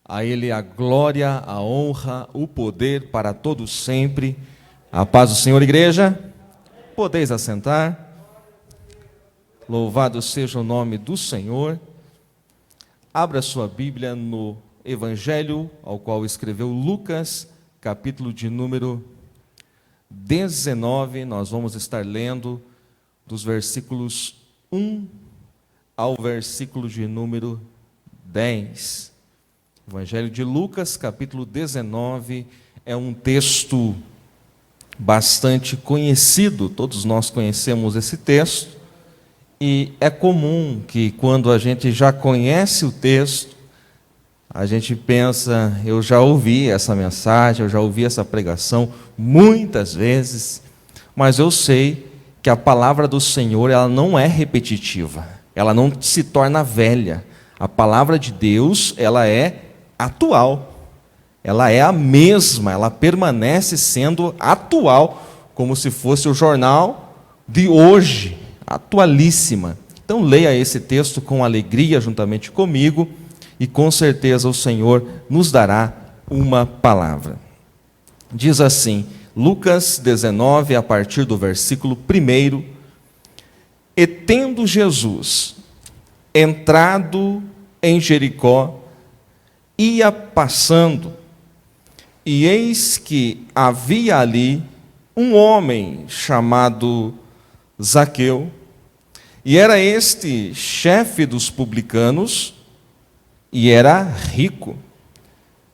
A Ele a glória, a honra, o poder para todos sempre. A paz do Senhor, igreja. Podeis assentar. Louvado seja o nome do Senhor. Abra sua Bíblia no Evangelho ao qual escreveu Lucas, capítulo de número 19. Nós vamos estar lendo dos versículos 1 ao versículo de número 10. Evangelho de Lucas, capítulo 19, é um texto bastante conhecido, todos nós conhecemos esse texto, e é comum que quando a gente já conhece o texto, a gente pensa, eu já ouvi essa mensagem, eu já ouvi essa pregação muitas vezes, mas eu sei que a palavra do Senhor, ela não é repetitiva, ela não se torna velha. A palavra de Deus, ela é atual, ela é a mesma, ela permanece sendo atual, como se fosse o jornal de hoje, atualíssima. Então leia esse texto com alegria juntamente comigo, e com certeza o Senhor nos dará uma palavra. Diz assim, Lucas 19, a partir do versículo 1: E tendo Jesus entrado em Jericó, ia passando, e eis que havia ali um homem chamado Zaqueu, e era este chefe dos publicanos, e era rico,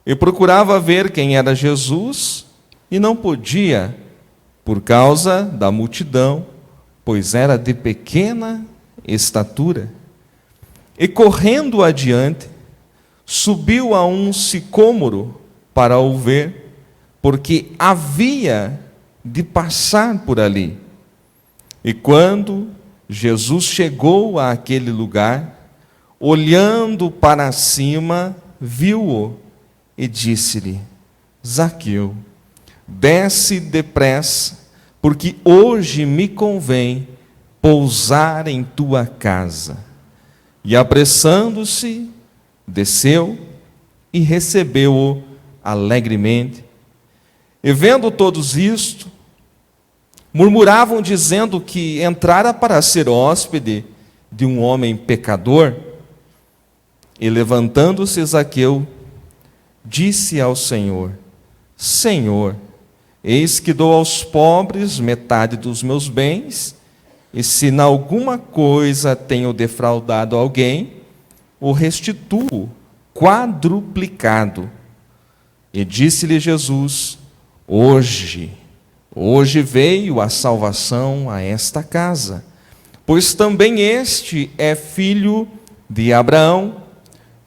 e procurava ver quem era Jesus, e não podia, por causa da multidão, pois era de pequena estatura. E correndo adiante, subiu a um sicômoro para o ver, porque havia de passar por ali. E quando Jesus chegou àquele lugar, olhando para cima, viu-o e disse-lhe: Zaqueu, desce depressa, porque hoje me convém pousar em tua casa. E apressando-se, desceu e recebeu-o alegremente. E vendo todos isto, murmuravam dizendo que entrara para ser hóspede de um homem pecador. E levantando-se Zaqueu, disse ao Senhor: Senhor, eis que dou aos pobres metade dos meus bens, e se em alguma coisa tenho defraudado alguém, o restituo quadruplicado. E disse-lhe Jesus: Hoje veio a salvação a esta casa, pois também este é filho de Abraão,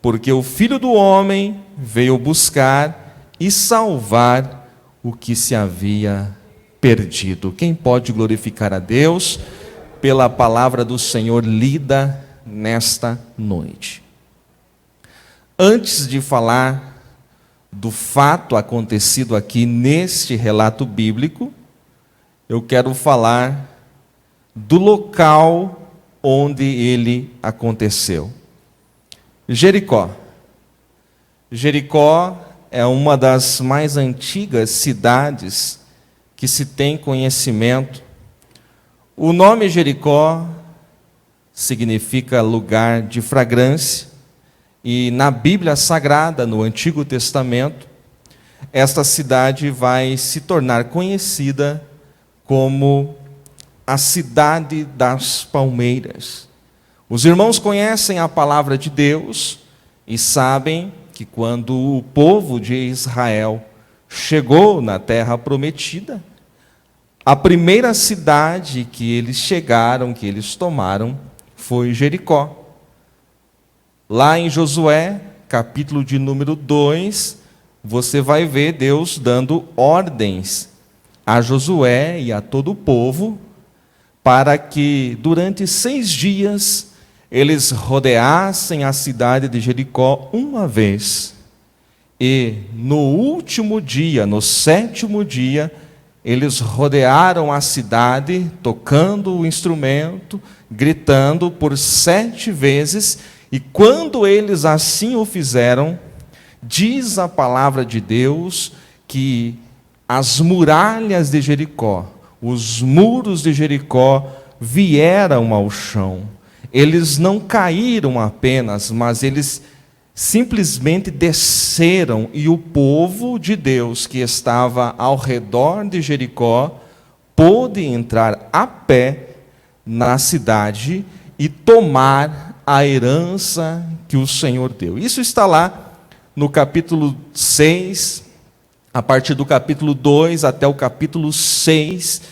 porque o Filho do Homem veio buscar e salvar o que se havia perdido. Quem pode glorificar a Deus pela palavra do Senhor lida nesta noite? Antes de falar do fato acontecido aqui neste relato bíblico, eu quero falar do local onde ele aconteceu. Jericó. Jericó é uma das mais antigas cidades que se tem conhecimento. O nome Jericó significa lugar de fragrância. E na Bíblia Sagrada, no Antigo Testamento, esta cidade vai se tornar conhecida como a cidade das palmeiras. Os irmãos conhecem a palavra de Deus e sabem que quando o povo de Israel chegou na terra prometida, a primeira cidade que eles chegaram, que eles tomaram, foi Jericó. Lá em Josué, capítulo de número 2, você vai ver Deus dando ordens a Josué e a todo o povo para que durante 6 dias eles rodeassem a cidade de Jericó uma vez. E no último dia, no 7º dia, eles rodearam a cidade, tocando o instrumento, gritando por 7 vezes, e quando eles assim o fizeram, Diz a palavra de Deus que as muralhas de Jericó, os muros de Jericó vieram ao chão. Eles não caíram apenas, mas eles simplesmente desceram, e o povo de Deus que estava ao redor de Jericó pôde entrar a pé na cidade e tomar a herança que o Senhor deu. Isso está lá no capítulo 6, a partir do capítulo 2 até o capítulo 6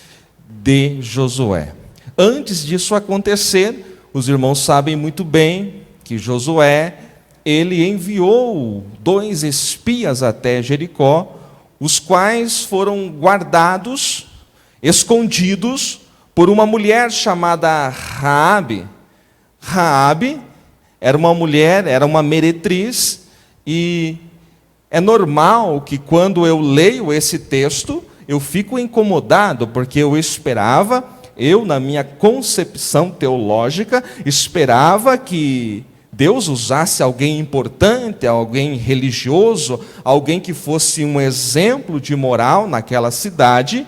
de Josué. Antes disso acontecer, os irmãos sabem muito bem que Josué, ele enviou 2 espias até Jericó, os quais foram guardados, escondidos, por uma mulher chamada Raabe. Raabe era uma mulher, era uma meretriz, e é normal que quando eu leio esse texto, eu fico incomodado, porque eu esperava, na minha concepção teológica, esperava que Deus usasse alguém importante, alguém religioso, alguém que fosse um exemplo de moral naquela cidade,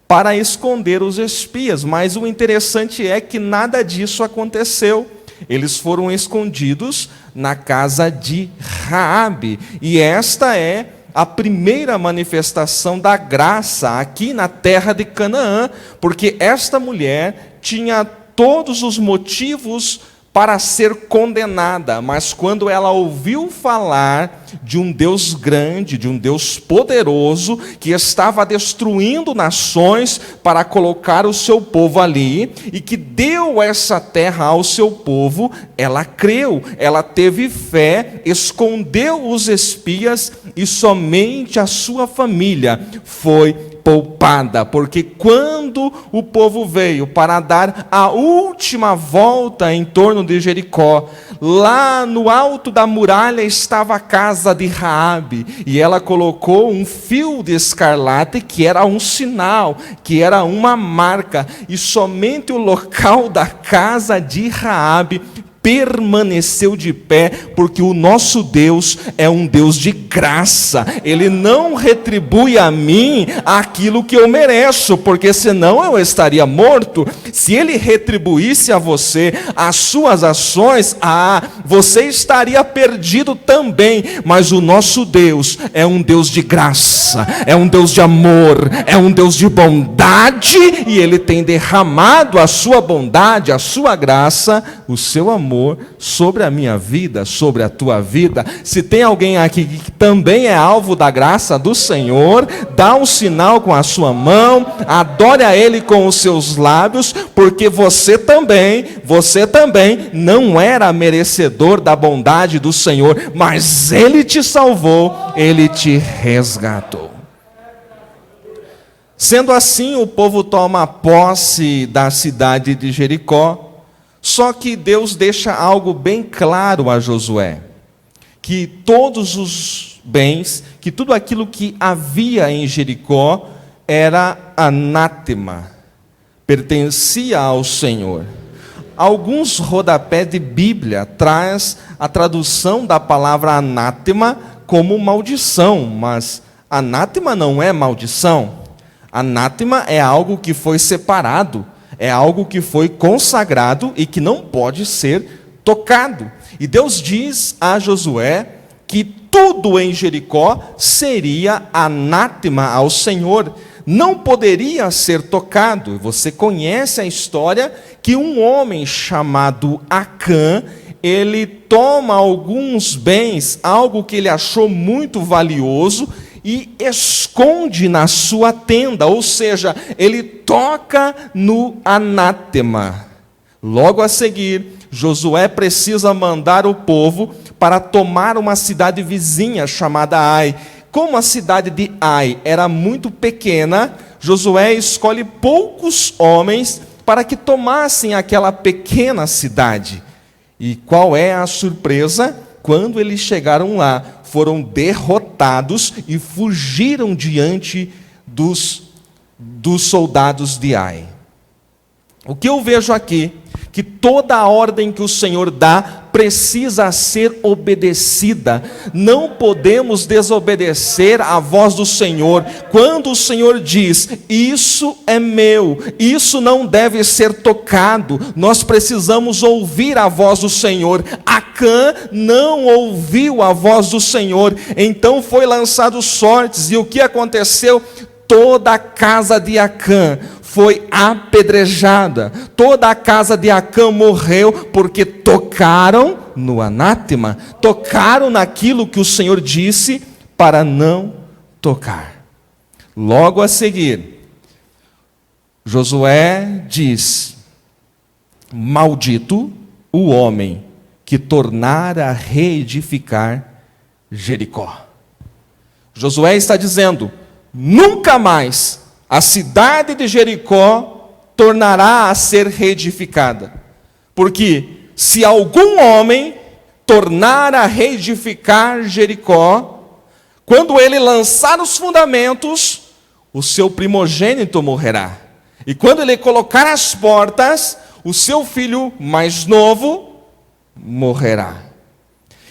para esconder os espias. Mas o interessante é que nada disso aconteceu. Eles foram escondidos na casa de Raabe, e esta é a primeira manifestação da graça aqui na terra de Canaã, porque esta mulher tinha todos os motivos para ser condenada, mas quando ela ouviu falar de um Deus grande, de um Deus poderoso, que estava destruindo nações para colocar o seu povo ali, e que deu essa terra ao seu povo, ela creu, ela teve fé, escondeu os espias, e somente a sua família foi poupada, porque quando o povo veio para dar a última volta em torno de Jericó, lá no alto da muralha estava a casa de Raabe, e ela colocou um fio de escarlate que era um sinal, que era uma marca, e somente o local da casa de Raabe permaneceu de pé, porque o nosso Deus é um Deus de graça. Ele não retribui a mim aquilo que eu mereço, porque senão eu estaria morto. Se Ele retribuísse a você as suas ações, você estaria perdido também. Mas o nosso Deus é um Deus de graça, é um Deus de amor, é um Deus de bondade, e Ele tem derramado a sua bondade, a sua graça, o seu amor sobre a minha vida, sobre a tua vida. Se tem alguém aqui que também é alvo da graça do Senhor, dá um sinal com a sua mão, adore a Ele com os seus lábios, porque você também não era merecedor da bondade do Senhor, mas Ele te salvou, Ele te resgatou. Sendo assim, o povo toma posse da cidade de Jericó. Só que Deus deixa algo bem claro a Josué, que todos os bens, que tudo aquilo que havia em Jericó era anátema, pertencia ao Senhor. Alguns rodapés de Bíblia traz a tradução da palavra anátema como maldição, mas anátema não é maldição. Anátema é algo que foi separado, é algo que foi consagrado e que não pode ser tocado. E Deus diz a Josué que tudo em Jericó seria anátema ao Senhor, não poderia ser tocado. Você conhece a história que um homem chamado Acã, ele toma alguns bens, algo que ele achou muito valioso, e esconde na sua tenda, ou seja, ele toca no anátema. Logo a seguir, Josué precisa mandar o povo para tomar uma cidade vizinha chamada Ai. Como a cidade de Ai era muito pequena, Josué escolhe poucos homens para que tomassem aquela pequena cidade. E qual é a surpresa? Quando eles chegaram lá, foram derrotados e fugiram diante dos soldados de Ai. O que eu vejo aqui, que toda a ordem que o Senhor dá precisa ser obedecida. Não podemos desobedecer à voz do Senhor. Quando o Senhor diz, isso é meu, isso não deve ser tocado, nós precisamos ouvir a voz do Senhor. Acã não ouviu a voz do Senhor, então foi lançado sortes, e o que aconteceu? Toda a casa de Acã foi apedrejada, toda a casa de Acã morreu, porque tocaram no anátema, tocaram naquilo que o Senhor disse para não tocar. Logo a seguir, Josué diz, maldito o homem que tornar a reedificar Jericó. Josué está dizendo, nunca mais a cidade de Jericó tornará a ser reedificada. Porque se algum homem tornar a reedificar Jericó, quando ele lançar os fundamentos, o seu primogênito morrerá. E quando ele colocar as portas, o seu filho mais novo morrerá.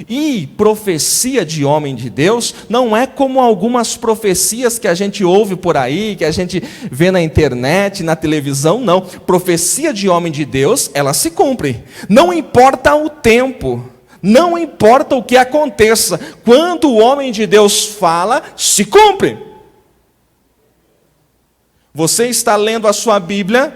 E profecia de homem de Deus não é como algumas profecias que a gente ouve por aí, que a gente vê na internet, na televisão, não. Profecia de homem de Deus, ela se cumpre. Não importa o tempo, não importa o que aconteça. Quando o homem de Deus fala, se cumpre. Você está lendo a sua Bíblia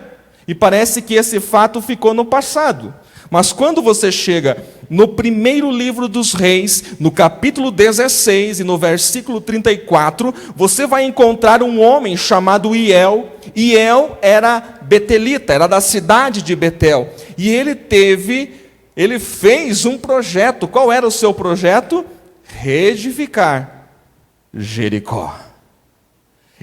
e parece que esse fato ficou no passado. Mas quando você chega no primeiro livro dos Reis, no capítulo 16 e no versículo 34, você vai encontrar um homem chamado Hiel. Hiel era betelita, era da cidade de Betel. E ele fez um projeto. Qual era o seu projeto? Reedificar Jericó.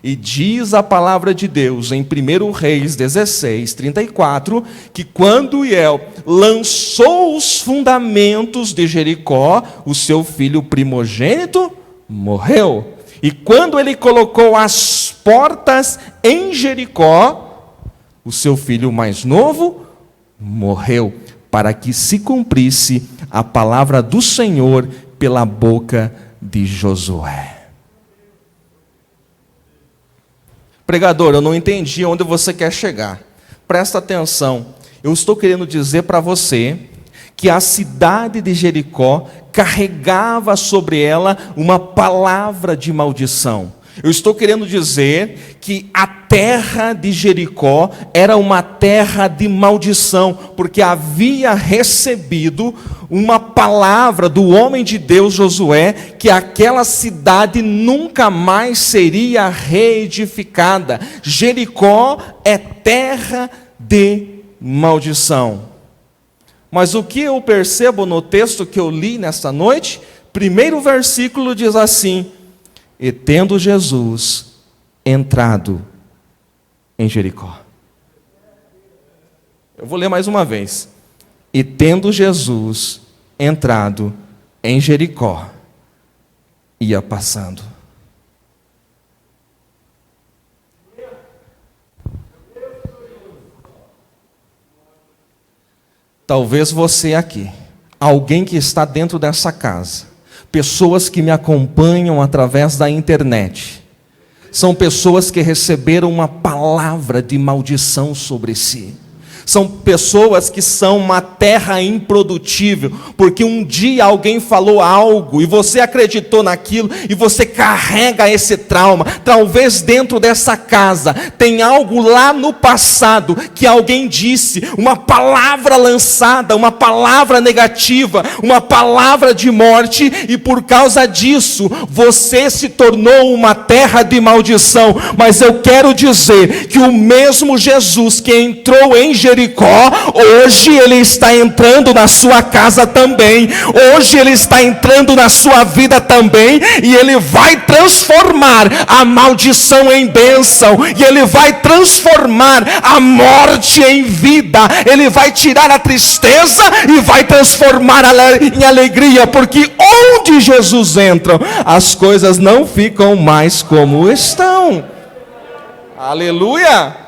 E diz a palavra de Deus em 1 Reis 16, 34, que quando Hiel lançou os fundamentos de Jericó, o seu filho primogênito morreu. E quando ele colocou as portas em Jericó, o seu filho mais novo morreu, para que se cumprisse a palavra do Senhor pela boca de Josué. Pregador, eu não entendi onde você quer chegar. Presta atenção. Eu estou querendo dizer para você que a cidade de Jericó carregava sobre ela uma palavra de maldição. Eu estou querendo dizer que a terra de Jericó era uma terra de maldição, porque havia recebido uma palavra do homem de Deus Josué, que aquela cidade nunca mais seria reedificada. Jericó é terra de maldição. Mas o que eu percebo no texto que eu li nesta noite? Primeiro versículo diz assim: e tendo Jesus entrado em Jericó. Eu vou ler mais uma vez. E tendo Jesus entrado em Jericó, ia passando. Talvez você aqui, alguém que está dentro dessa casa, pessoas que me acompanham através da internet, são pessoas que receberam uma palavra de maldição sobre si. São pessoas que são uma terra improdutível, porque um dia alguém falou algo e você acreditou naquilo e você carrega esse trauma. Talvez dentro dessa casa tem algo lá no passado que alguém disse, uma palavra lançada, uma palavra negativa, uma palavra de morte, e por causa disso você se tornou uma terra de maldição. Mas eu quero dizer que o mesmo Jesus que entrou em Jericó, hoje ele está entrando na sua casa também, hoje ele está entrando na sua vida também, e ele vai transformar a maldição em bênção, e ele vai transformar a morte em vida, ele vai tirar a tristeza e vai transformar em alegria, porque onde Jesus entra, as coisas não ficam mais como estão. Aleluia!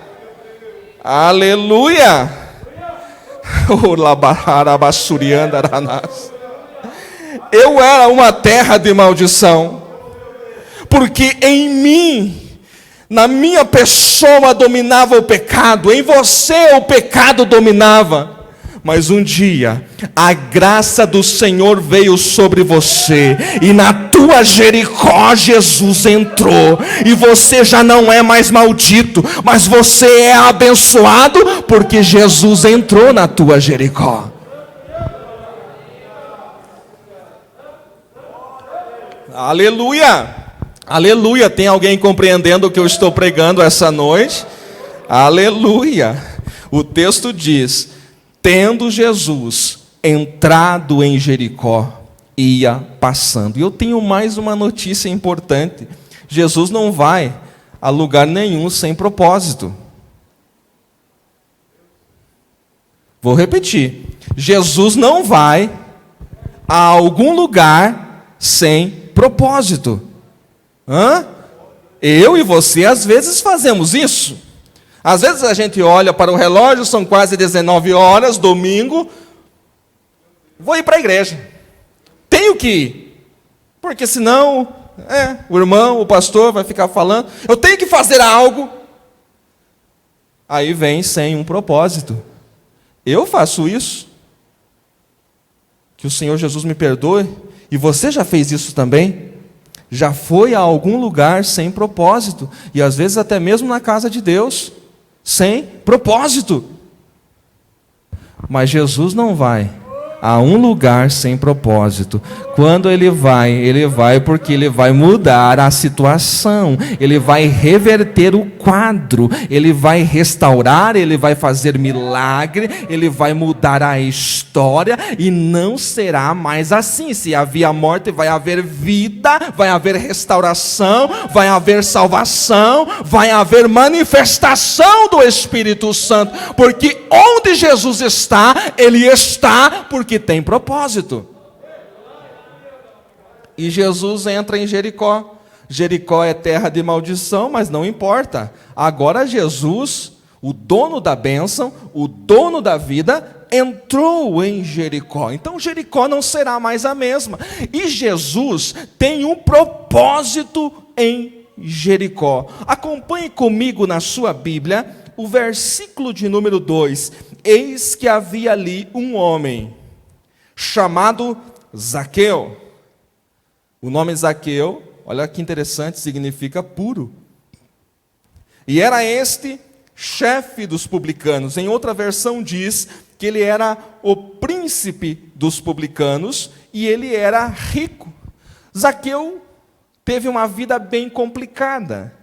Aleluia! Eu era uma terra de maldição, porque em mim, na minha pessoa dominava o pecado, em você o pecado dominava. Mas um dia, a graça do Senhor veio sobre você, e na tua Jericó Jesus entrou, e você já não é mais maldito, mas você é abençoado, porque Jesus entrou na tua Jericó. Aleluia! Aleluia! Tem alguém compreendendo o que eu estou pregando essa noite? Aleluia! O texto diz: tendo Jesus entrado em Jericó, ia passando. E eu tenho mais uma notícia importante: Jesus não vai a lugar nenhum sem propósito. Vou repetir: Jesus não vai a algum lugar sem propósito. Eu e você às vezes fazemos isso. Às vezes a gente olha para o relógio, são quase 19 horas, domingo, vou ir para a igreja. Tenho que ir, porque senão o irmão, o pastor vai ficar falando, eu tenho que fazer algo. Aí vem sem um propósito. Eu faço isso. Que o Senhor Jesus me perdoe. E você já fez isso também? Já foi a algum lugar sem propósito, e às vezes até mesmo na casa de Deus, sem propósito. Mas Jesus não vai a um lugar sem propósito. Quando ele vai porque ele vai mudar a situação, ele vai reverter o quadro, ele vai restaurar, ele vai fazer milagre, ele vai mudar a história, e não será mais assim. Se havia morte, vai haver vida, vai haver restauração, vai haver salvação, vai haver manifestação do Espírito Santo, porque onde Jesus está, ele está porque tem propósito. E Jesus entra em Jericó. Jericó é terra de maldição, mas não importa. Agora Jesus, o dono da bênção, o dono da vida, entrou em Jericó. Então Jericó não será mais a mesma. E Jesus tem um propósito em Jericó. Acompanhe comigo na sua Bíblia o versículo de número 2. Eis que havia ali um homem chamado Zaqueu. O nome Zaqueu, olha que interessante, significa puro. E era este chefe dos publicanos. Em outra versão diz que ele era o príncipe dos publicanos e ele era rico. Zaqueu teve uma vida bem complicada.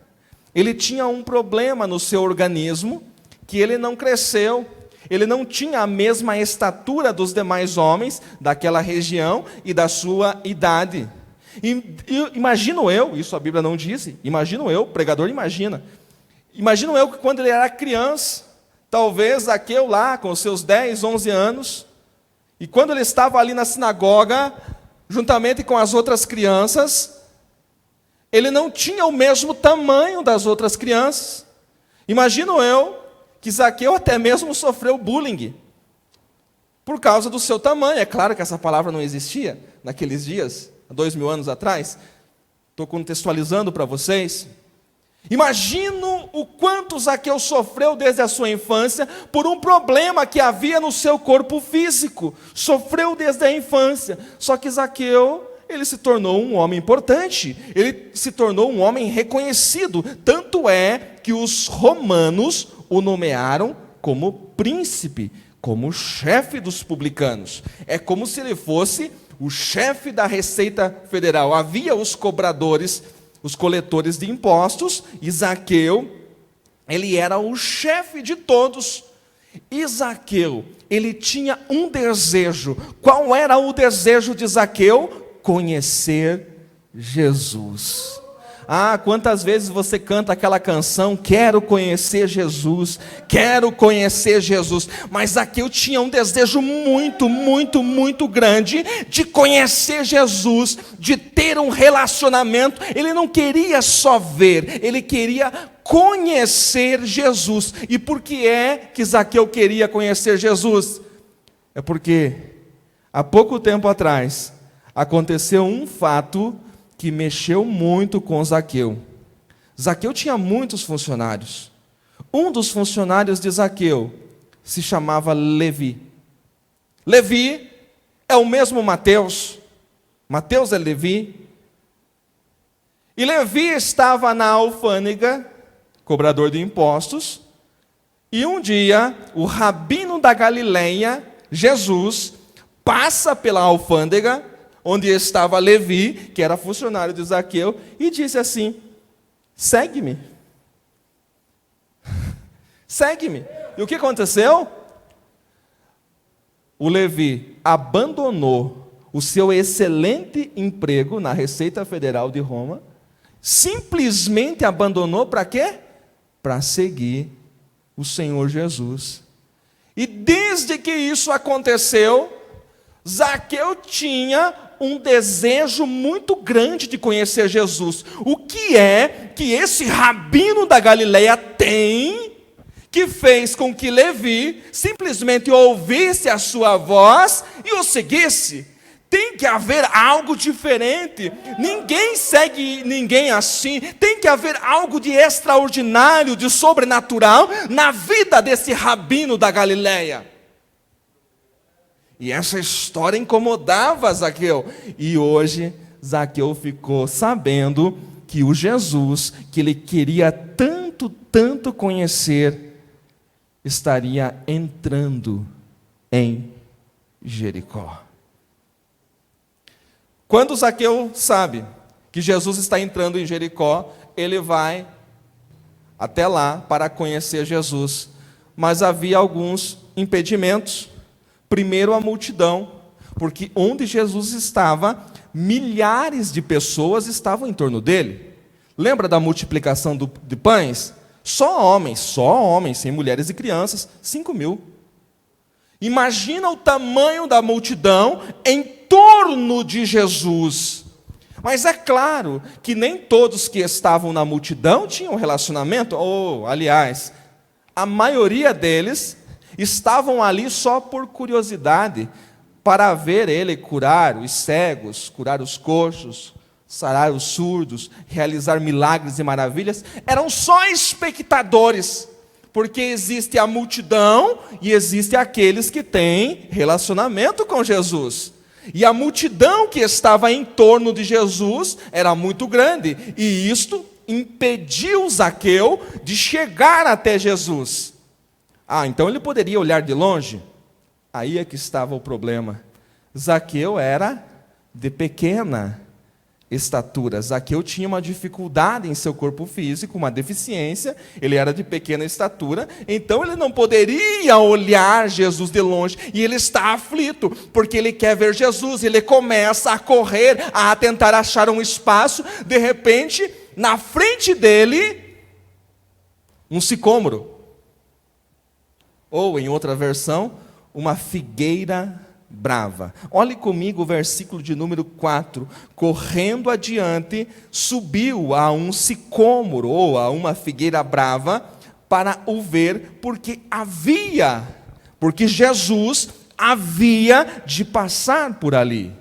Ele tinha um problema no seu organismo, que ele não cresceu. Ele não tinha a mesma estatura dos demais homens daquela região e da sua idade. E imagino eu, isso a Bíblia não diz, imagino eu, pregador imagino eu que quando ele era criança, talvez Zaqueu lá com seus 10, 11 anos, e quando ele estava ali na sinagoga, juntamente com as outras crianças, ele não tinha o mesmo tamanho das outras crianças. Imagino eu que Zaqueu até mesmo sofreu bullying por causa do seu tamanho. É claro que essa palavra não existia naqueles dias, há 2000 anos atrás. Estou contextualizando para vocês. Imagino o quanto Zaqueu sofreu desde a sua infância por um problema que havia no seu corpo físico. Sofreu desde a infância. Só que Zaqueu, ele se tornou um homem importante. Ele se tornou um homem reconhecido. Tanto é que os romanos o nomearam como príncipe, como chefe dos publicanos. É como se ele fosse o chefe da Receita Federal. Havia os cobradores, os coletores de impostos, e Zaqueu, ele era o chefe de todos. E Zaqueu, ele tinha um desejo. Qual era o desejo de Zaqueu? Conhecer Jesus. Ah, quantas vezes você canta aquela canção, quero conhecer Jesus, quero conhecer Jesus. Mas Zaqueu tinha um desejo muito, muito, muito grande de conhecer Jesus, de ter um relacionamento. Ele não queria só ver, ele queria conhecer Jesus. E por que é que Zaqueu queria conhecer Jesus? É porque há pouco tempo atrás aconteceu um fato que mexeu muito com Zaqueu. Zaqueu tinha muitos funcionários. Um dos funcionários de Zaqueu se chamava Levi. Levi é o mesmo Mateus. Mateus é Levi. E Levi estava na alfândega, cobrador de impostos, e um dia o rabino da Galileia, Jesus, passa pela alfândega, onde estava Levi, que era funcionário de Zaqueu, e disse assim: segue-me. Segue-me. E o que aconteceu? O Levi abandonou o seu excelente emprego na Receita Federal de Roma, simplesmente abandonou para quê? Para seguir o Senhor Jesus. E desde que isso aconteceu, Zaqueu tinha um desejo muito grande de conhecer Jesus. O que é que esse rabino da Galileia tem que fez com que Levi simplesmente ouvisse a sua voz e o seguisse? Tem que haver algo diferente. Ninguém segue ninguém assim. Tem que haver algo de extraordinário, de sobrenatural na vida desse rabino da Galileia. E essa história incomodava Zaqueu. E hoje Zaqueu ficou sabendo que o Jesus que ele queria tanto conhecer estaria entrando em Jericó. Quando Zaqueu sabe que Jesus está entrando em Jericó, ele vai até lá para conhecer Jesus. Mas havia alguns impedimentos. Primeiro, a multidão, porque onde Jesus estava, milhares de pessoas estavam em torno dele. Lembra da multiplicação de pães? Só homens, sem mulheres e crianças, 5.000. Imagina o tamanho da multidão em torno de Jesus. Mas é claro que nem todos que estavam na multidão tinham relacionamento, aliás, a maioria deles estavam ali só por curiosidade, para ver ele curar os cegos, curar os coxos, sarar os surdos, realizar milagres e maravilhas. Eram só espectadores, porque existe a multidão e existe aqueles que têm relacionamento com Jesus. E a multidão que estava em torno de Jesus era muito grande, e isto impediu Zaqueu de chegar até Jesus. Então ele poderia olhar de longe? Aí é que estava o problema. Zaqueu era de pequena estatura. Zaqueu tinha uma dificuldade em seu corpo físico, uma deficiência, ele era de pequena estatura, então ele não poderia olhar Jesus de longe, e ele está aflito, porque ele quer ver Jesus, ele começa a correr, a tentar achar um espaço, de repente, na frente dele, um sicômoro, ou em outra versão, uma figueira brava. Olhe comigo o versículo de número 4. Correndo adiante, subiu a um sicômoro, ou a uma figueira brava, para o ver, porque Jesus havia de passar por ali.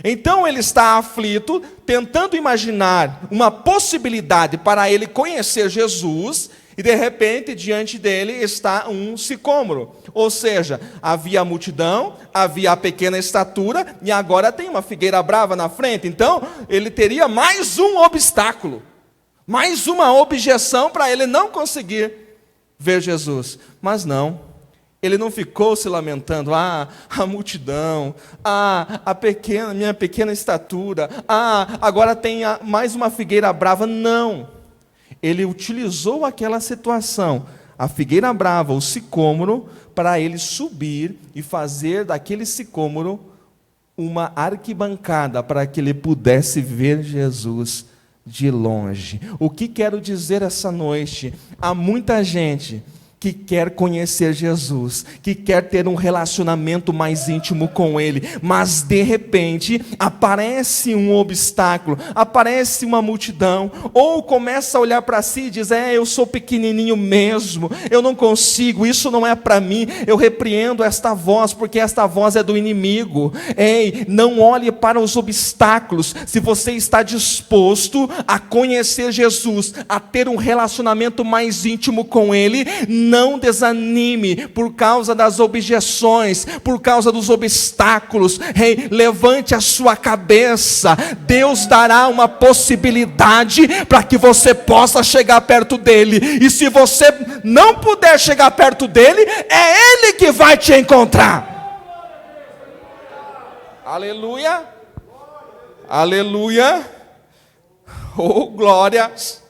Então ele está aflito, tentando imaginar uma possibilidade para ele conhecer Jesus, e de repente, diante dele está um sicômoro. Ou seja, havia a multidão, havia a pequena estatura, e agora tem uma figueira brava na frente. Então, ele teria mais um obstáculo, mais uma objeção para ele não conseguir ver Jesus. Mas não, ele não ficou se lamentando, a multidão, minha pequena estatura, agora tem mais uma figueira brava. Não. Ele utilizou aquela situação, a figueira brava, o sicômoro, para ele subir e fazer daquele sicômoro uma arquibancada, para que ele pudesse ver Jesus de longe. O que quero dizer essa noite? Há muita gente que quer conhecer Jesus, que quer ter um relacionamento mais íntimo com Ele, mas de repente aparece um obstáculo, aparece uma multidão, ou começa a olhar para si e diz: eu sou pequenininho mesmo, eu não consigo, isso não é para mim. Eu repreendo esta voz, porque esta voz é do inimigo. Ei, não olhe para os obstáculos. Se você está disposto a conhecer Jesus, a ter um relacionamento mais íntimo com Ele, não desanime por causa das objeções, por causa dos obstáculos. Levante a sua cabeça. Deus dará uma possibilidade para que você possa chegar perto dele. E se você não puder chegar perto dele, é Ele que vai te encontrar. Aleluia. Aleluia. Oh, glórias.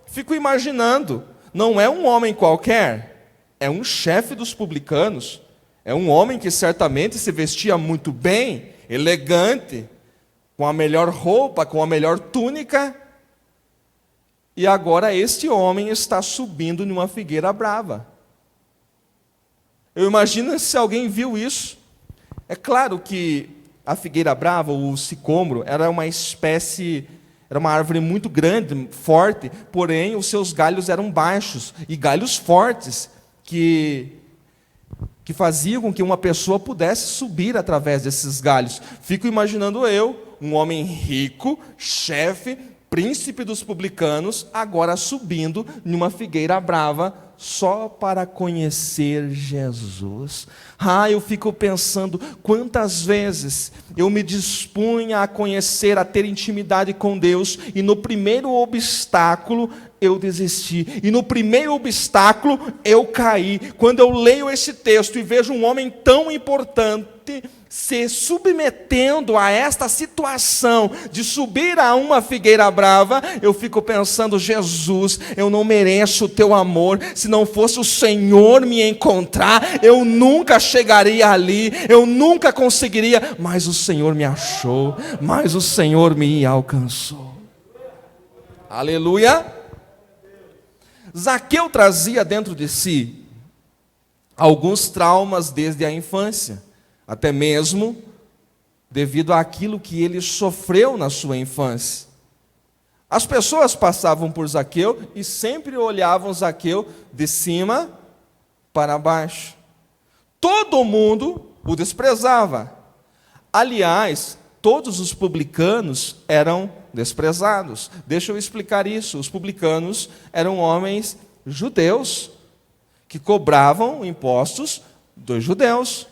Fico imaginando. Não é um homem qualquer, é um chefe dos publicanos, é um homem que certamente se vestia muito bem, elegante, com a melhor roupa, com a melhor túnica, e agora este homem está subindo numa figueira brava. Eu imagino se alguém viu isso. É claro que a figueira brava, o sicômoro, era uma árvore muito grande, forte, porém os seus galhos eram baixos, e galhos fortes, que faziam com que uma pessoa pudesse subir através desses galhos. Fico imaginando um homem rico, chefe, príncipe dos publicanos, agora subindo numa figueira brava, só para conhecer Jesus. Eu fico pensando quantas vezes eu me dispunha a conhecer, a ter intimidade com Deus, e no primeiro obstáculo eu desisti, e no primeiro obstáculo eu caí. Quando eu leio esse texto e vejo um homem tão importante se submetendo a esta situação de subir a uma figueira brava, eu fico pensando: Jesus, eu não mereço o teu amor. Se não fosse o Senhor me encontrar, eu nunca chegaria ali, eu nunca conseguiria, mas o Senhor me achou, mas o Senhor me alcançou. Aleluia. Zaqueu trazia dentro de si alguns traumas desde a infância, até mesmo devido àquilo que ele sofreu na sua infância. As pessoas passavam por Zaqueu e sempre olhavam Zaqueu de cima para baixo. Todo mundo o desprezava. Aliás, todos os publicanos eram desprezados. Deixa eu explicar isso. Os publicanos eram homens judeus que cobravam impostos dos judeus,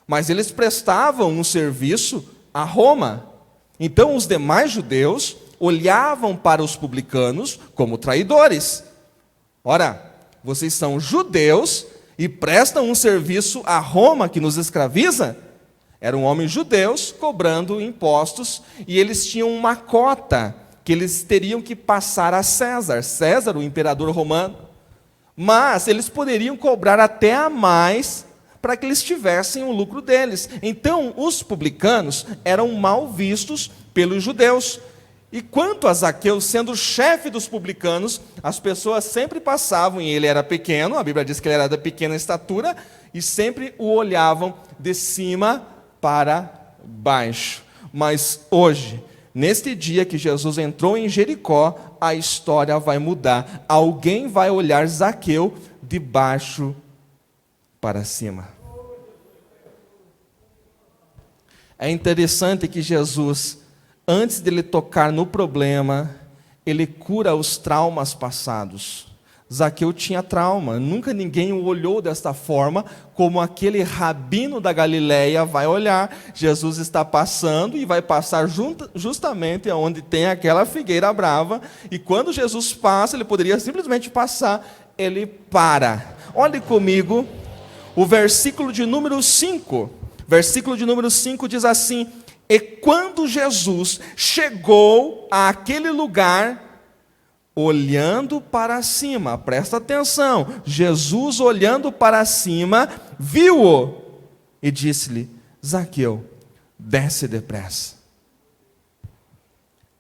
mas eles prestavam um serviço a Roma. Então os demais judeus olhavam para os publicanos como traidores. Ora, vocês são judeus e prestam um serviço a Roma que nos escraviza? Eram homens judeus cobrando impostos, e eles tinham uma cota que eles teriam que passar a César. César, o imperador romano. Mas eles poderiam cobrar até a mais para que eles tivessem o lucro deles. Então, os publicanos eram mal vistos pelos judeus. E quanto a Zaqueu, sendo o chefe dos publicanos, as pessoas sempre passavam, e ele era pequeno, a Bíblia diz que ele era de pequena estatura, e sempre o olhavam de cima para baixo. Mas hoje, neste dia que Jesus entrou em Jericó, a história vai mudar. Alguém vai olhar Zaqueu de baixo para cima. É interessante que Jesus, antes de ele tocar no problema, ele cura os traumas passados. Zaqueu tinha trauma, nunca ninguém o olhou desta forma, como aquele rabino da Galileia vai olhar. Jesus está passando e vai passar justamente onde tem aquela figueira brava, e quando Jesus passa, ele poderia simplesmente passar, ele para. Olhe comigo, o versículo de número 5. Versículo de número 5 diz assim: e quando Jesus chegou àquele lugar, olhando para cima, presta atenção, Jesus olhando para cima, viu-o e disse-lhe: Zaqueu, desce depressa.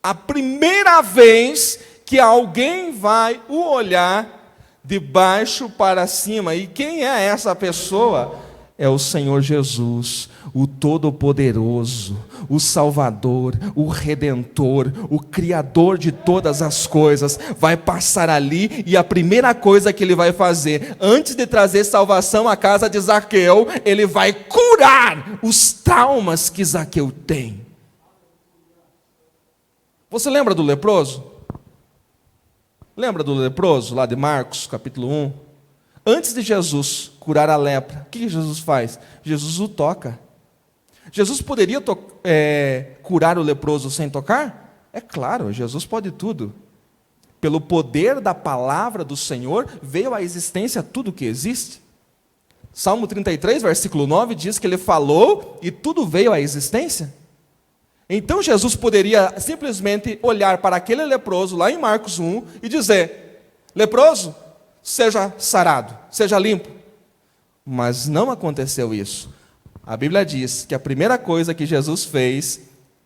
A primeira vez que alguém vai o olhar, de baixo para cima. E quem é essa pessoa? É o Senhor Jesus, o Todo-Poderoso, o Salvador, o Redentor, o Criador de todas as coisas. Vai passar ali e a primeira coisa que ele vai fazer, antes de trazer salvação à casa de Zaqueu, ele vai curar os traumas que Zaqueu tem. Você lembra do leproso? Lembra do leproso lá de Marcos, capítulo 1? Antes de Jesus curar a lepra, o que Jesus faz? Jesus o toca. Jesus poderia curar o leproso sem tocar? É claro, Jesus pode tudo. Pelo poder da palavra do Senhor, veio à existência tudo que existe. Salmo 33, versículo 9, diz que ele falou e tudo veio à existência. Então Jesus poderia simplesmente olhar para aquele leproso lá em Marcos 1 e dizer: leproso, seja sarado, seja limpo. Mas não aconteceu isso. A Bíblia diz que a primeira coisa que Jesus fez,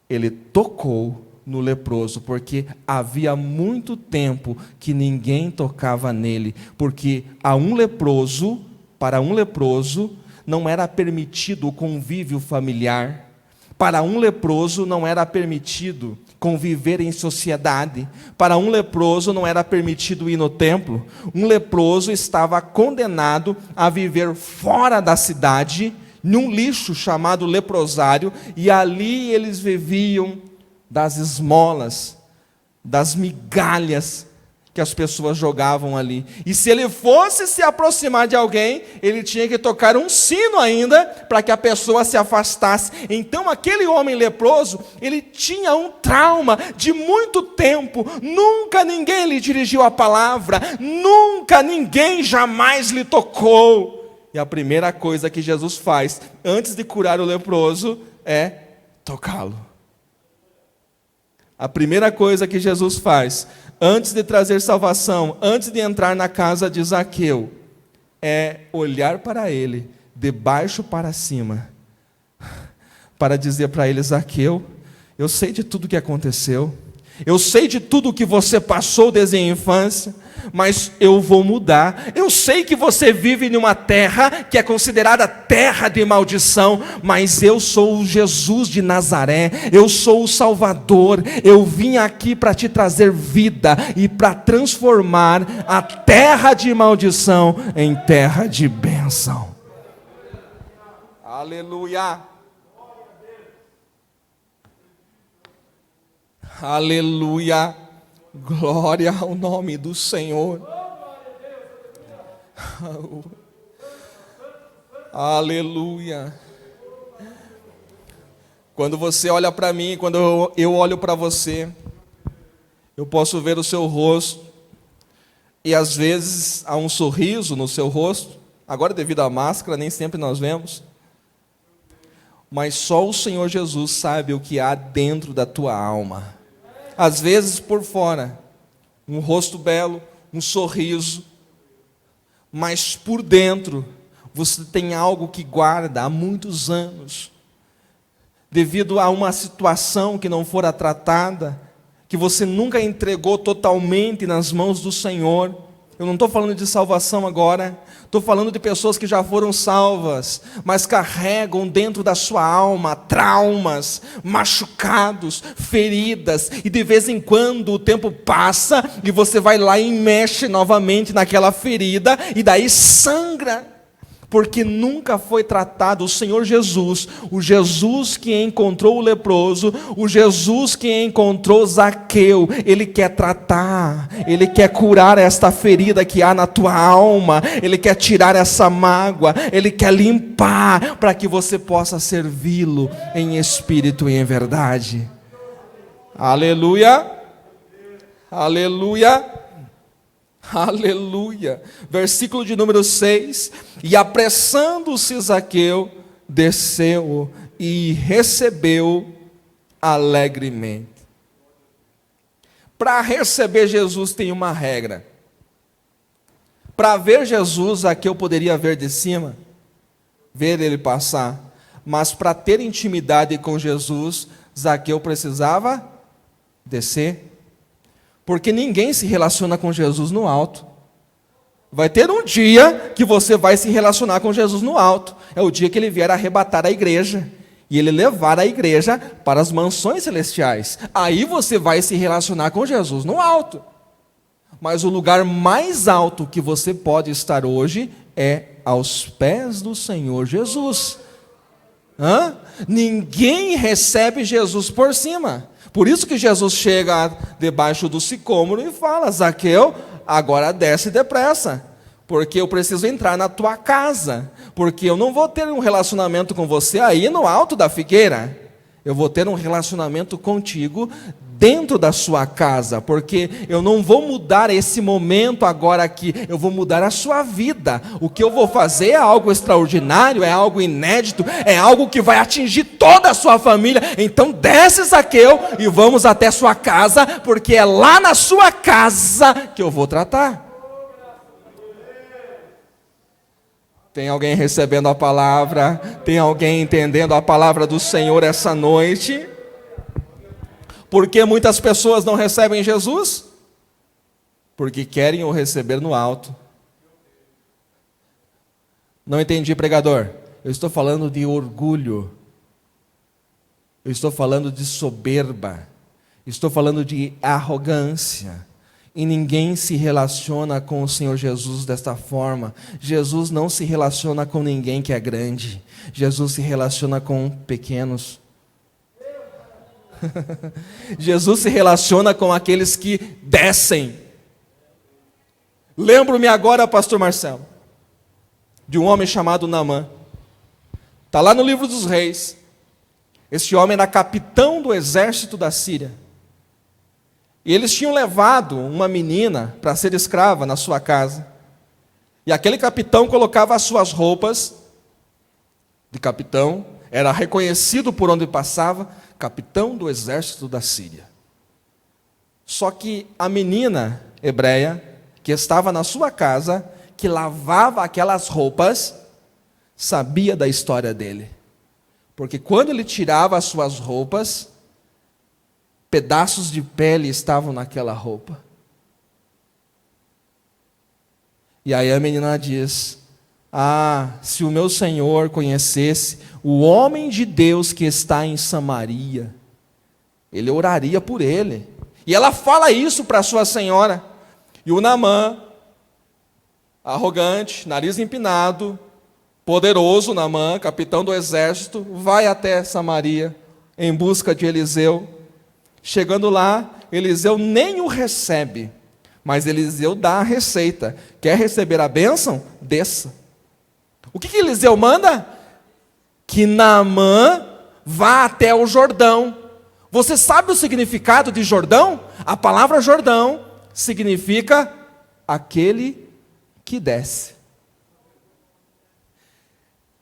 ele tocou no leproso, porque havia muito tempo que ninguém tocava nele, porque para um leproso, não era permitido o convívio familiar. Para um leproso não era permitido conviver em sociedade. Para um leproso não era permitido ir no templo. Um leproso estava condenado a viver fora da cidade, num lixo chamado leprosário, e ali eles viviam das esmolas, das migalhas que as pessoas jogavam ali. E se ele fosse se aproximar de alguém, ele tinha que tocar um sino ainda, para que a pessoa se afastasse. Então aquele homem leproso, ele tinha um trauma de muito tempo. Nunca ninguém lhe dirigiu a palavra, nunca ninguém jamais lhe tocou. E a primeira coisa que Jesus faz, antes de curar o leproso, é tocá-lo. A primeira coisa que Jesus faz, antes de trazer salvação, antes de entrar na casa de Zaqueu, é olhar para ele, de baixo para cima, para dizer para ele: Zaqueu, eu sei de tudo que aconteceu, eu sei de tudo que você passou desde a infância, mas eu vou mudar. Eu sei que você vive em uma terra que é considerada terra de maldição, mas eu sou o Jesus de Nazaré, eu sou o Salvador. Eu vim aqui para te trazer vida e para transformar a terra de maldição em terra de bênção. Aleluia. Aleluia, glória ao nome do Senhor. Aleluia. Quando você olha para mim, quando eu olho para você, eu posso ver o seu rosto, e às vezes há um sorriso no seu rosto. Agora, devido à máscara, nem sempre nós vemos, mas só o Senhor Jesus sabe o que há dentro da tua alma. Às vezes por fora, um rosto belo, um sorriso, mas por dentro, você tem algo que guarda há muitos anos, devido a uma situação que não fora tratada, que você nunca entregou totalmente nas mãos do Senhor. Eu não estou falando de salvação agora, estou falando de pessoas que já foram salvas, mas carregam dentro da sua alma traumas, machucados, feridas, e de vez em quando o tempo passa e você vai lá e mexe novamente naquela ferida, e daí sangra, porque nunca foi tratado. O Senhor Jesus, o Jesus que encontrou o leproso, o Jesus que encontrou Zaqueu, Ele quer tratar, Ele quer curar esta ferida que há na tua alma, Ele quer tirar essa mágoa, Ele quer limpar, para que você possa servi-lo em espírito e em verdade. Aleluia, aleluia. Aleluia. Versículo de número 6. E apressando-se Zaqueu, desceu e recebeu alegremente. Para receber Jesus tem uma regra. Para ver Jesus, Zaqueu poderia ver de cima, ver ele passar. Mas para ter intimidade com Jesus, Zaqueu precisava descer. Porque ninguém se relaciona com Jesus no alto. Vai ter um dia que você vai se relacionar com Jesus no alto. É o dia que ele vier arrebatar a igreja. E ele levar a igreja para as mansões celestiais. Aí você vai se relacionar com Jesus no alto. Mas o lugar mais alto que você pode estar hoje é aos pés do Senhor Jesus. Ninguém recebe Jesus por cima. Por isso que Jesus chega debaixo do sicômoro e fala: Zaqueu, agora desce depressa, porque eu preciso entrar na tua casa, porque eu não vou ter um relacionamento com você aí no alto da figueira, eu vou ter um relacionamento contigo dentro da sua casa, porque eu não vou mudar esse momento agora aqui, eu vou mudar a sua vida. O que eu vou fazer é algo extraordinário, é algo inédito, é algo que vai atingir toda a sua família. Então desce, Zaqueu, e vamos até a sua casa, porque é lá na sua casa que eu vou tratar. Tem alguém recebendo a palavra? Tem alguém entendendo a palavra do Senhor essa noite? Por que muitas pessoas não recebem Jesus? Porque querem o receber no alto. Não entendi, pregador. Eu estou falando de orgulho. Eu estou falando de soberba. Estou falando de arrogância. E ninguém se relaciona com o Senhor Jesus desta forma. Jesus não se relaciona com ninguém que é grande. Jesus se relaciona com pequenos. Jesus se relaciona com aqueles que descem. Lembro-me agora, pastor Marcelo, de um homem chamado Naamã. Está lá no livro dos Reis. Esse homem era capitão do exército da Síria. E eles tinham levado uma menina para ser escrava na sua casa. E aquele capitão colocava as suas roupas de capitão, era reconhecido por onde passava, capitão do exército da Síria. Só que a menina hebreia, que estava na sua casa, que lavava aquelas roupas, sabia da história dele. Porque quando ele tirava as suas roupas, pedaços de pele estavam naquela roupa. E aí a menina diz: se o meu Senhor conhecesse o homem de Deus que está em Samaria, ele oraria por ele. E ela fala isso para sua senhora. E o Naamã, arrogante, nariz empinado, poderoso Naamã, capitão do exército, vai até Samaria em busca de Eliseu. Chegando lá, Eliseu nem o recebe, mas Eliseu dá a receita. Quer receber a bênção? Desça. O que Eliseu manda? Que Naamã vá até o Jordão. Você sabe o significado de Jordão? A palavra Jordão significa aquele que desce.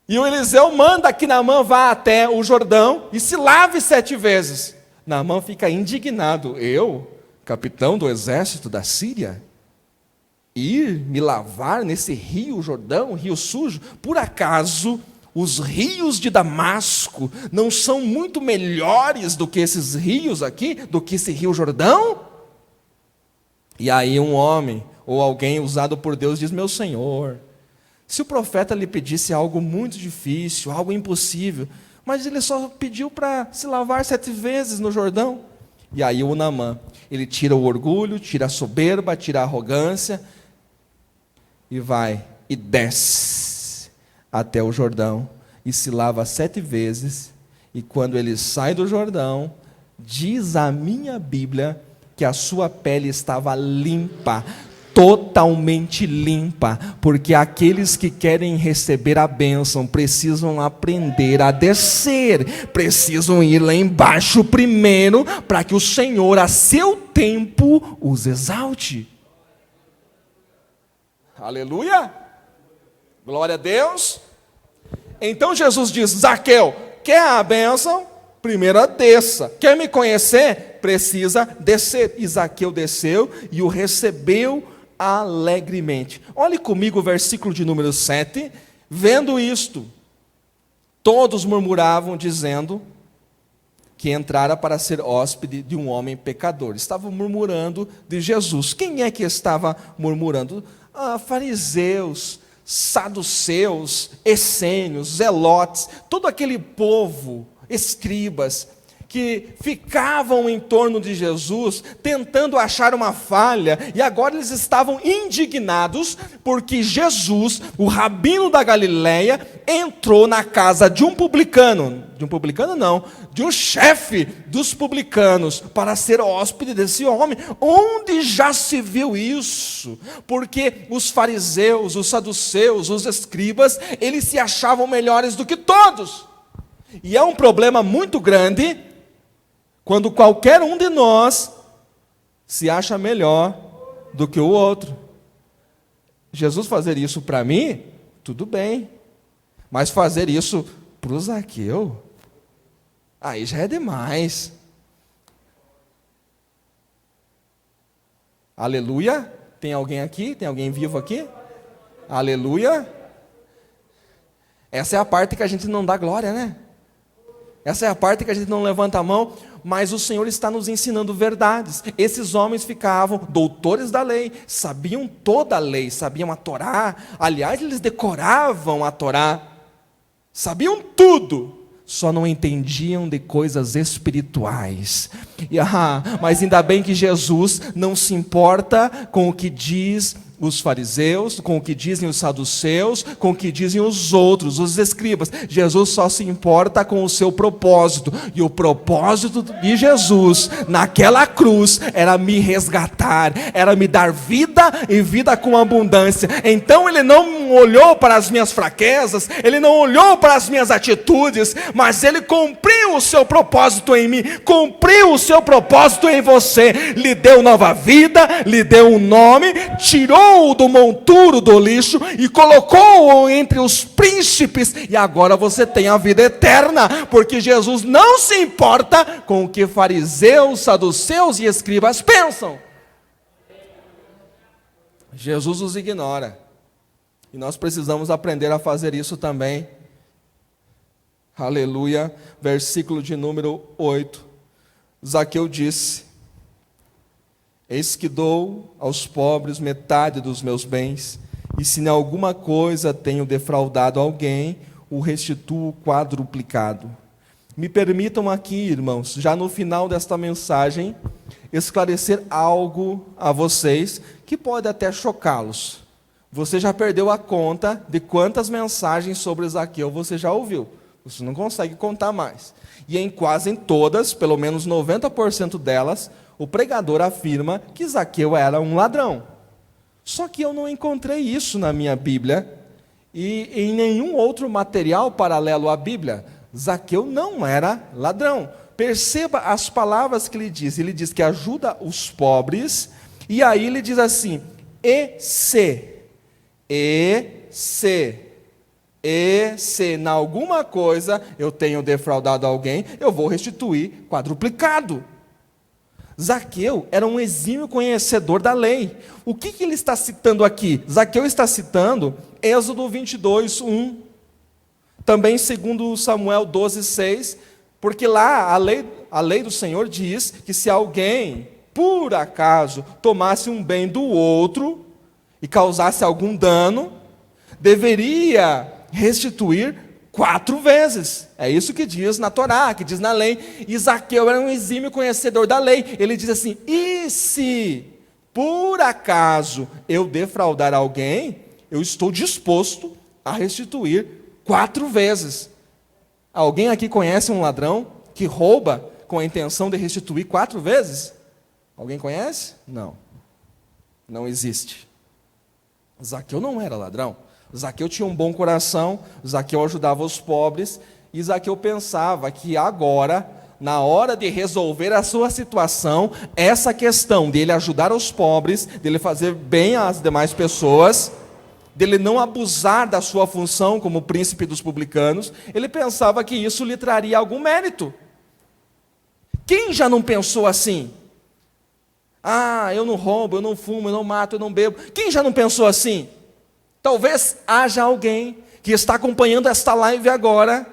E o Eliseu manda que Naamã vá até o Jordão e se lave 7 vezes. Naamã fica indignado. Eu, capitão do exército da Síria, ir me lavar nesse rio Jordão, rio sujo? Por acaso os rios de Damasco não são muito melhores do que esses rios aqui, do que esse rio Jordão? E aí um homem, ou alguém usado por Deus, diz: meu Senhor, se o profeta lhe pedisse algo muito difícil, algo impossível, mas ele só pediu para se lavar 7 vezes no Jordão. E aí o Naamã, ele tira o orgulho, tira a soberba, tira a arrogância, e vai, e desce até o Jordão, e se lava 7 vezes, e quando ele sai do Jordão, diz a minha Bíblia, que a sua pele estava limpa, totalmente limpa, porque aqueles que querem receber a bênção precisam aprender a descer, precisam ir lá embaixo primeiro, para que o Senhor, a seu tempo, os exalte. Aleluia! Glória a Deus! Então Jesus diz: Zaqueu, quer a bênção? Primeiro desça. Quer me conhecer? Precisa descer. E Zaqueu desceu e o recebeu alegremente. Olhe comigo o versículo de número 7. Vendo isto, todos murmuravam, dizendo que entrara para ser hóspede de um homem pecador. Estavam murmurando de Jesus. Quem é que estava murmurando? fariseus, saduceus, essênios, zelotes, todo aquele povo, escribas, que ficavam em torno de Jesus, tentando achar uma falha, e agora eles estavam indignados, porque Jesus, o rabino da Galileia, entrou na casa de um publicano não, de um chefe dos publicanos, para ser hóspede desse homem. Onde já se viu isso? Porque os fariseus, os saduceus, os escribas, eles se achavam melhores do que todos, e é um problema muito grande, quando qualquer um de nós se acha melhor do que o outro. Jesus fazer isso para mim, tudo bem. Mas fazer isso para o Zaqueu, aí já é demais. Aleluia. Tem alguém aqui? Tem alguém vivo aqui? Aleluia. Essa é a parte que a gente não dá glória, né? Essa é a parte que a gente não levanta a mão, mas o Senhor está nos ensinando verdades. Esses homens ficavam doutores da lei, sabiam toda a lei, sabiam a Torá. Aliás, eles decoravam a Torá, sabiam tudo, só não entendiam de coisas espirituais. Mas ainda bem que Jesus não se importa com o que diz os fariseus, com o que dizem os saduceus, com o que dizem os outros, os escribas. Jesus só se importa com o seu propósito, e o propósito de Jesus naquela cruz era me resgatar, era me dar vida e vida com abundância. Então ele não olhou para as minhas fraquezas, ele não olhou para as minhas atitudes, mas ele cumpriu o seu propósito em mim, cumpriu o seu propósito em você, lhe deu nova vida, lhe deu um nome, tirou do monturo do lixo e colocou-o entre os príncipes, e agora você tem a vida eterna, porque Jesus não se importa com o que fariseus, saduceus e escribas pensam. Jesus os ignora, e nós precisamos aprender a fazer isso também. Aleluia. Versículo de número 8. Zaqueu disse: eis que dou aos pobres metade dos meus bens, e se em alguma coisa tenho defraudado alguém, o restituo quadruplicado. Me permitam aqui, irmãos, já no final desta mensagem, esclarecer algo a vocês que pode até chocá-los. Você já perdeu a conta de quantas mensagens sobre Zaqueu você já ouviu. Você não consegue contar mais. E em quase todas, pelo menos 90% delas, o pregador afirma que Zaqueu era um ladrão. Só que eu não encontrei isso na minha Bíblia e em nenhum outro material paralelo à Bíblia. Zaqueu não era ladrão. Perceba as palavras que ele diz. Ele diz que ajuda os pobres, e aí ele diz assim: e se em alguma coisa eu tenho defraudado alguém, eu vou restituir quadruplicado. Zaqueu era um exímio conhecedor da lei. O que ele está citando aqui? Zaqueu está citando Êxodo 22, 1. Também 2 Samuel 12, 6. Porque lá a lei do Senhor diz que se alguém, por acaso, tomasse um bem do outro e causasse algum dano, deveria restituir 4 vezes. É isso que diz na Torá, que diz na lei. E Zaqueu era um exímio conhecedor da lei. Ele diz assim: e se por acaso eu defraudar alguém, eu estou disposto a restituir 4 vezes. Alguém aqui conhece um ladrão que rouba com a intenção de restituir 4 vezes? Alguém conhece? Não. Não existe. Zaqueu não era ladrão. Zaqueu tinha um bom coração, Zaqueu ajudava os pobres, e Zaqueu pensava que agora, na hora de resolver a sua situação, essa questão dele ajudar os pobres, dele fazer bem às demais pessoas, dele não abusar da sua função como príncipe dos publicanos, ele pensava que isso lhe traria algum mérito. Quem já não pensou assim? Eu não roubo, eu não fumo, eu não mato, eu não bebo. Quem já não pensou assim? Talvez haja alguém que está acompanhando esta live agora,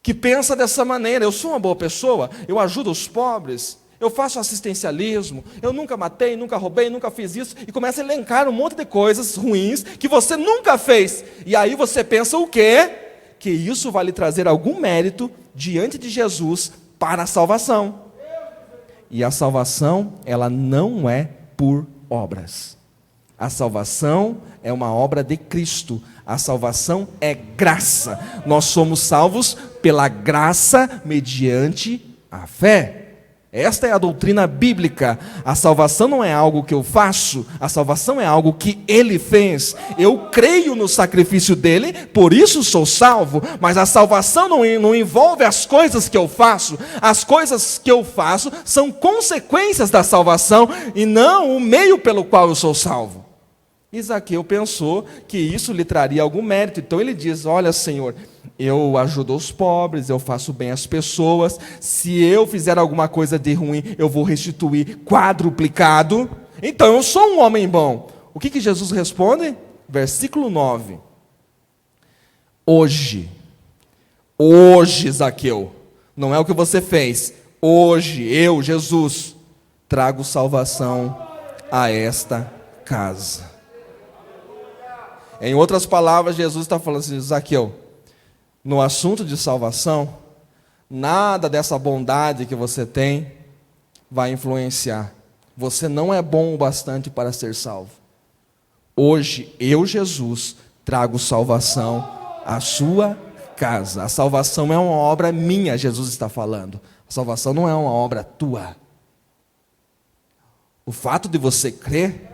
que pensa dessa maneira: eu sou uma boa pessoa, eu ajudo os pobres, eu faço assistencialismo, eu nunca matei, nunca roubei, nunca fiz isso, e começa a elencar um monte de coisas ruins que você nunca fez. E aí você pensa o quê? Que isso vai lhe trazer algum mérito diante de Jesus para a salvação. E a salvação, ela não é por obras. A salvação é uma obra de Cristo. A salvação é graça. Nós somos salvos pela graça mediante a fé. Esta é a doutrina bíblica. A salvação não é algo que eu faço, a salvação é algo que Ele fez. Eu creio no sacrifício dEle, por isso sou salvo, mas a salvação não envolve as coisas que eu faço. As coisas que eu faço são consequências da salvação e não o meio pelo qual eu sou salvo. E Zaqueu pensou que isso lhe traria algum mérito, então ele diz: olha, Senhor, eu ajudo os pobres, eu faço bem às pessoas, se eu fizer alguma coisa de ruim, eu vou restituir quadruplicado, então eu sou um homem bom. O que Jesus responde? Versículo 9: hoje, Zaqueu, não é o que você fez, hoje eu, Jesus, trago salvação a esta casa. Em outras palavras, Jesus está falando assim: Zaqueu, no assunto de salvação, nada dessa bondade que você tem vai influenciar. Você não é bom o bastante para ser salvo. Hoje, eu, Jesus, trago salvação à sua casa. A salvação é uma obra minha, Jesus está falando. A salvação não é uma obra tua. O fato de você crer,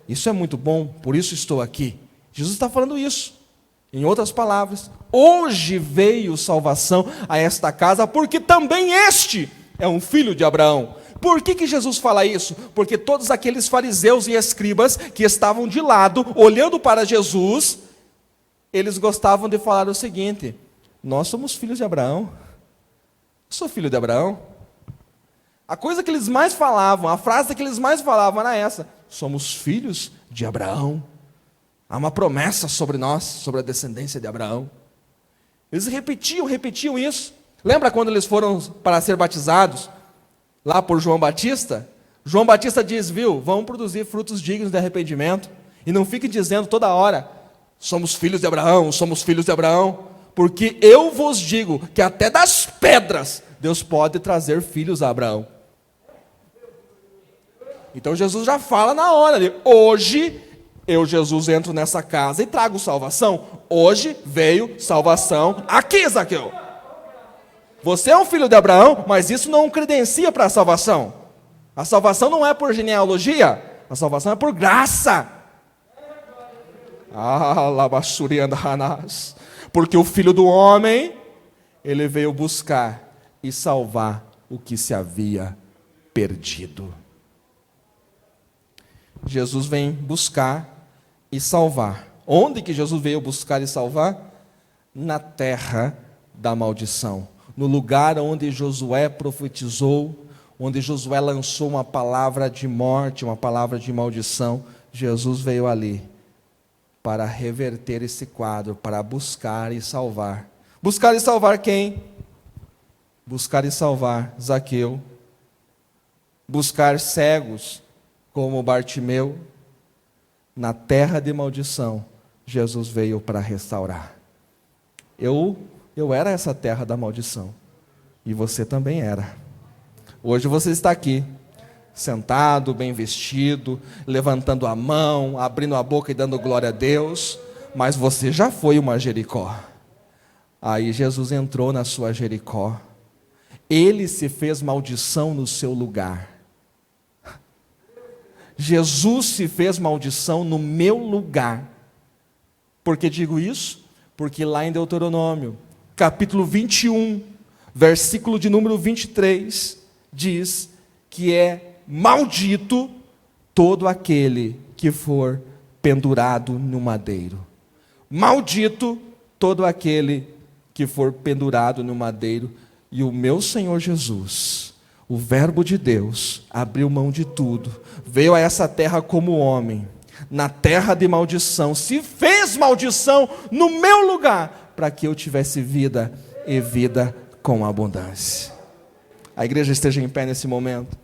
isso é muito bom, por isso estou aqui. Jesus está falando isso. Em outras palavras, hoje veio salvação a esta casa, porque também este é um filho de Abraão. Por que Jesus fala isso? Porque todos aqueles fariseus e escribas que estavam de lado, olhando para Jesus, eles gostavam de falar o seguinte: nós somos filhos de Abraão. Eu sou filho de Abraão. A coisa que eles mais falavam, a frase que eles mais falavam era essa: somos filhos de Abraão. Há uma promessa sobre nós, sobre a descendência de Abraão. Eles repetiam isso. Lembra quando eles foram para ser batizados, lá por João Batista? João Batista diz: viu, vão produzir frutos dignos de arrependimento. E não fiquem dizendo toda hora: somos filhos de Abraão, somos filhos de Abraão. Porque eu vos digo que até das pedras Deus pode trazer filhos a Abraão. Então Jesus já fala na hora ali: hoje eu, Jesus, entro nessa casa e trago salvação. Hoje veio salvação aqui, Zaqueu. Você é um filho de Abraão, mas isso não credencia para a salvação. A salvação não é por genealogia, a salvação é por graça. Porque o Filho do Homem, ele veio buscar e salvar o que se havia perdido. Jesus vem buscar e salvar. Onde que Jesus veio buscar e salvar? Na terra da maldição. No lugar onde Josué profetizou, onde Josué lançou uma palavra de morte, uma palavra de maldição, Jesus veio ali para reverter esse quadro, para buscar e salvar. Buscar e salvar quem? Buscar e salvar Zaqueu. Buscar cegos como Bartimeu. Na terra de maldição, Jesus veio para restaurar. Eu era essa terra da maldição. E você também era. Hoje você está aqui, sentado, bem vestido, levantando a mão, abrindo a boca e dando glória a Deus. Mas você já foi uma Jericó. Aí Jesus entrou na sua Jericó. Ele se fez maldição no seu lugar. Jesus se fez maldição no meu lugar. Por que digo isso? Porque lá em Deuteronômio, capítulo 21, versículo de número 23, diz que é maldito todo aquele que for pendurado no madeiro. Maldito todo aquele que for pendurado no madeiro. E o meu Senhor Jesus, o Verbo de Deus, abriu mão de tudo, veio a essa terra como homem, na terra de maldição, se fez maldição no meu lugar, para que eu tivesse vida e vida com abundância. A igreja esteja em pé nesse momento.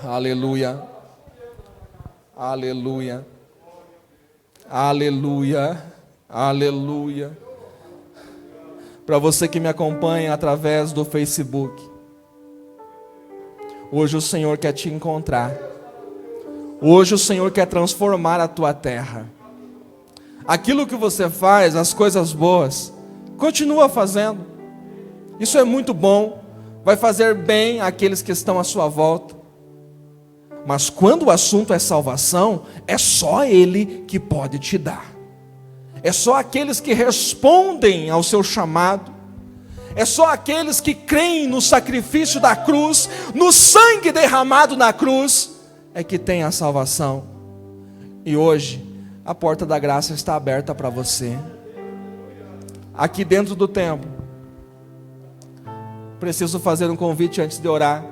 Aleluia. Aleluia. Aleluia. Aleluia. Para você que me acompanha através do Facebook, hoje o Senhor quer te encontrar. Hoje o Senhor quer transformar a tua terra. Aquilo que você faz, as coisas boas, continua fazendo. Isso é muito bom. Vai fazer bem àqueles que estão à sua volta. Mas quando o assunto é salvação, é só Ele que pode te dar. É só aqueles que respondem ao seu chamado. É só aqueles que creem no sacrifício da cruz, no sangue derramado na cruz, é que tem a salvação. E hoje, a porta da graça está aberta para você. Aqui dentro do templo, preciso fazer um convite antes de orar.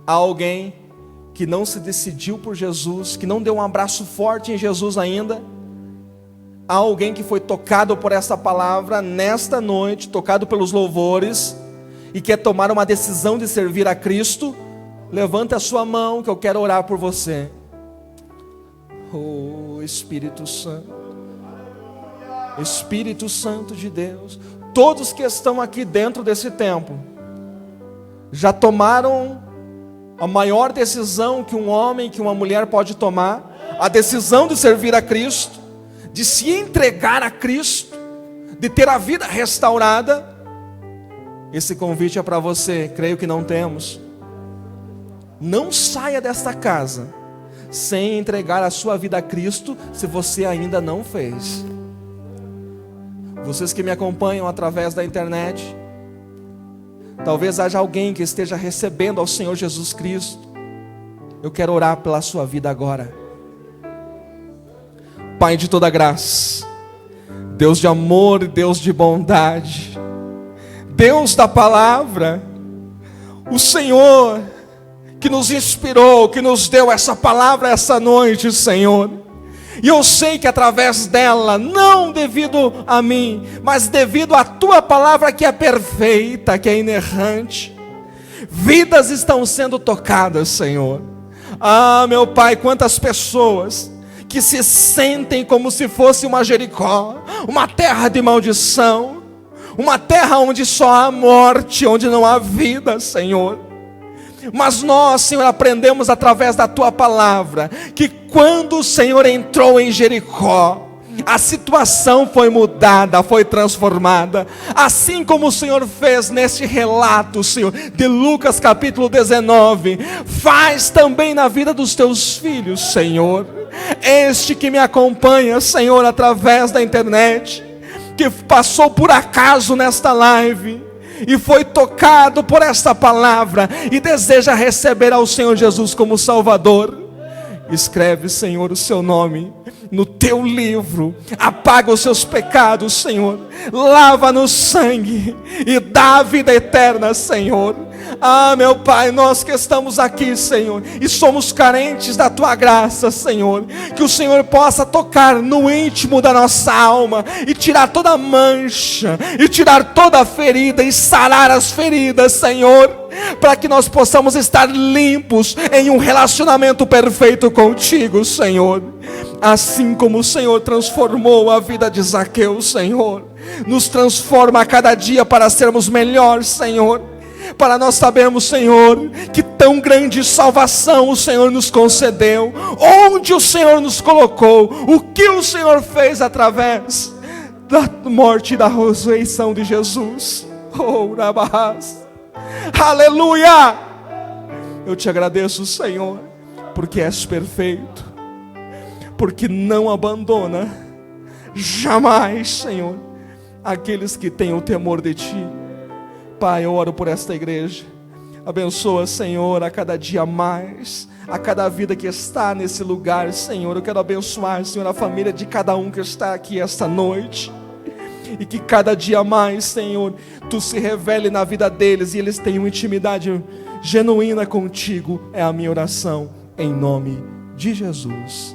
Há alguém que não se decidiu por Jesus, que não deu um abraço forte em Jesus ainda. Há alguém que foi tocado por essa palavra nesta noite, tocado pelos louvores, e quer tomar uma decisão de servir a Cristo. Levanta a sua mão que eu quero orar por você. Oh Espírito Santo, Espírito Santo de Deus, todos que estão aqui dentro desse templo, já tomaram a maior decisão que um homem, que uma mulher pode tomar, a decisão de servir a Cristo, de se entregar a Cristo, de ter a vida restaurada. Esse convite é para você. Creio que não temos. Não saia desta casa sem entregar a sua vida a Cristo, se você ainda não fez. Vocês que me acompanham através da internet, talvez haja alguém que esteja recebendo ao Senhor Jesus Cristo. Eu quero orar pela sua vida agora. Pai de toda graça, Deus de amor, Deus de bondade, Deus da palavra, o Senhor que nos inspirou, que nos deu essa palavra essa noite, Senhor. E eu sei que através dela, não devido a mim, mas devido à tua palavra que é perfeita, que é inerrante, vidas estão sendo tocadas, Senhor. Ah, meu Pai, quantas pessoas que se sentem como se fosse uma Jericó, uma terra de maldição, uma terra onde só há morte, onde não há vida, Senhor. Mas nós, Senhor, aprendemos através da tua palavra, que quando o Senhor entrou em Jericó, a situação foi mudada, foi transformada, assim como o Senhor fez neste relato, Senhor, de Lucas capítulo 19, faz também na vida dos teus filhos, Senhor. Este que me acompanha, Senhor, através da internet, que passou por acaso nesta live, e foi tocado por esta palavra, e deseja receber ao Senhor Jesus como Salvador, escreve, Senhor, o seu nome no teu livro, apaga os seus pecados, Senhor, lava no sangue, e dá a vida eterna, Senhor. Ah, meu Pai, nós que estamos aqui, Senhor, e somos carentes da tua graça, Senhor, que o Senhor possa tocar no íntimo da nossa alma, e tirar toda mancha, e tirar toda ferida, e sarar as feridas, Senhor, para que nós possamos estar limpos em um relacionamento perfeito contigo, Senhor. Assim como o Senhor transformou a vida de Zaqueu, Senhor, nos transforma a cada dia para sermos melhores, Senhor, para nós sabermos, Senhor, que tão grande salvação o Senhor nos concedeu, onde o Senhor nos colocou, o que o Senhor fez através da morte e da ressurreição de Jesus. Oh, Rabahás. Aleluia! Eu te agradeço, Senhor, porque és perfeito, porque não abandona jamais, Senhor, aqueles que têm o temor de Ti. Pai, eu oro por esta igreja. Abençoa, Senhor, a cada dia mais, a cada vida que está nesse lugar, Senhor. Eu quero abençoar, Senhor, a família de cada um que está aqui esta noite, e que cada dia mais, Senhor, Tu se revele na vida deles, e eles tenham intimidade genuína contigo. É a minha oração, em nome de Jesus.